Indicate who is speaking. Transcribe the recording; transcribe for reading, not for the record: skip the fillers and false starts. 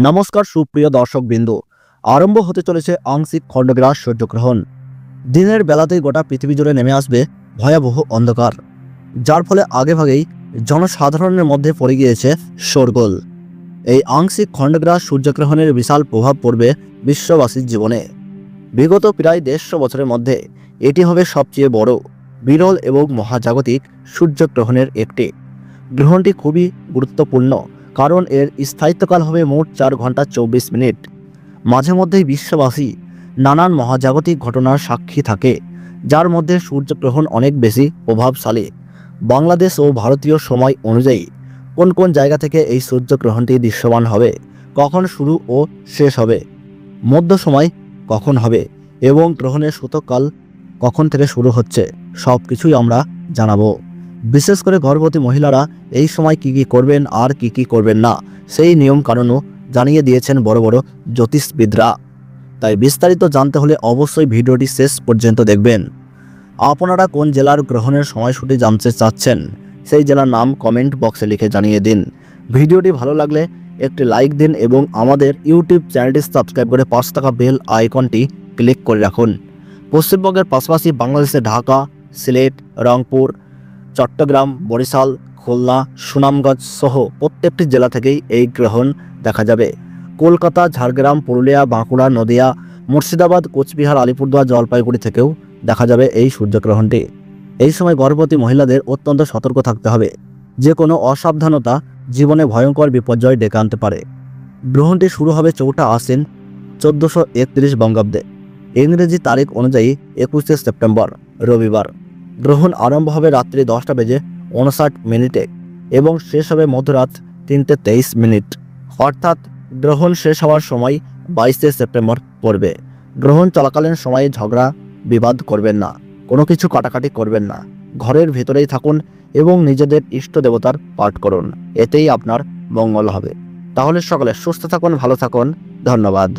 Speaker 1: নমস্কার সুপ্রিয় দর্শকবৃন্দ, আরম্ভ হতে চলেছে আংশিক খণ্ডগ্রাস সূর্যগ্রহণ। দিনের বেলাতেই গোটা পৃথিবী জুড়ে নেমে আসবে ভয়াবহ অন্ধকার, যার ফলে আগেভাগেই জনসাধারণের মধ্যে পড়ে গিয়েছে শোরগোল। এই আংশিক খণ্ডগ্রাস সূর্যগ্রহণের বিশাল প্রভাব পড়বে বিশ্ববাসীর জীবনে। বিগত প্রায় 150 বছরের মধ্যে এটি হবে সবচেয়ে বড়, বিরল এবং মহাজাগতিক সূর্যগ্রহণের একটি। গ্রহণটি খুবই গুরুত্বপূর্ণ, কারণ এর স্থায়িত্বকাল হবে মোট 4 ঘন্টা 24 মিনিট। মাঝে মধ্যেই বিশ্ববাসী নানান মহাজাগতিক ঘটনার সাক্ষী থাকে, যার মধ্যে সূর্যগ্রহণ অনেক বেশি প্রভাবশালী। বাংলাদেশ ও ভারতীয় সময় অনুযায়ী কোন কোন জায়গা থেকে এই সূর্যগ্রহণটি দৃশ্যমান হবে, কখন শুরু ও শেষ হবে, মধ্য সময় কখন হবে এবং গ্রহণের সূতককাল কখন থেকে শুরু হচ্ছে, সব কিছুই আমরা জানাবো। বিশেষ করে গর্ভবতী মহিলারা এই সময় কি কি করবেন আর কি কি করবেন না, সেই নিয়ম কানুনও জানিয়ে দিয়েছেন বড় বড় জ্যোতিষবিদরা। তাই বিস্তারিত জানতে হলে অবশ্যই ভিডিওটি শেষ পর্যন্ত দেখবেন। আপনারা কোন জেলার গ্রহণের সময়সূচি জানতে চাচ্ছেন, সেই জেলার নাম কমেন্ট বক্সে লিখে জানিয়ে দিন। ভিডিওটি ভালো লাগলে একটি লাইক দিন এবং আমাদের ইউটিউব চ্যানেলটি সাবস্ক্রাইব করে পাশে থাকা বেল আইকনটি ক্লিক করে রাখুন। পশ্চিমবঙ্গের পাশাপাশি বাংলাদেশের ঢাকা, সিলেট, রংপুর, চট্টগ্রাম, বরিশাল, খুলনা, সুনামগঞ্জ সহ প্রত্যেকটি জেলা থেকেই এই গ্রহণ দেখা যাবে। কলকাতা, ঝাড়গ্রাম, পুরুলিয়া, বাঁকুড়া, নদিয়া, মুর্শিদাবাদ, কোচবিহার, আলিপুরদুয়ার, জলপাইগুড়ি থেকেও দেখা যাবে এই সূর্যগ্রহণটি। এই সময় গর্ভবতী মহিলাদের অত্যন্ত সতর্ক থাকতে হবে। যে কোনো অসাবধানতা জীবনে ভয়ঙ্কর বিপর্যয় ডেকে আনতে পারে। গ্রহণটি শুরু হবে 4 আশ্বিন 1431 বঙ্গাব্দে, ইংরেজি তারিখ অনুযায়ী 21 সেপ্টেম্বর রবিবার। গ্রহণ আরম্ভ হবে রাত্রি 10:59 এবং শেষ হবে মধ্যরাত 3:23। অর্থাৎ গ্রহণ শেষ হওয়ার সময় 22 সেপ্টেম্বর পড়বে। গ্রহণ চলাকালীন সময়ে ঝগড়া বিবাদ করবেন না, কোনো কিছু কাটাকাটি করবেন না, ঘরের ভেতরেই থাকুন এবং নিজেদের ইষ্ট দেবতার পাঠ করুন, এতেই আপনার মঙ্গল হবে। তাহলে সকলে সুস্থ থাকুন, ভালো থাকুন, ধন্যবাদ।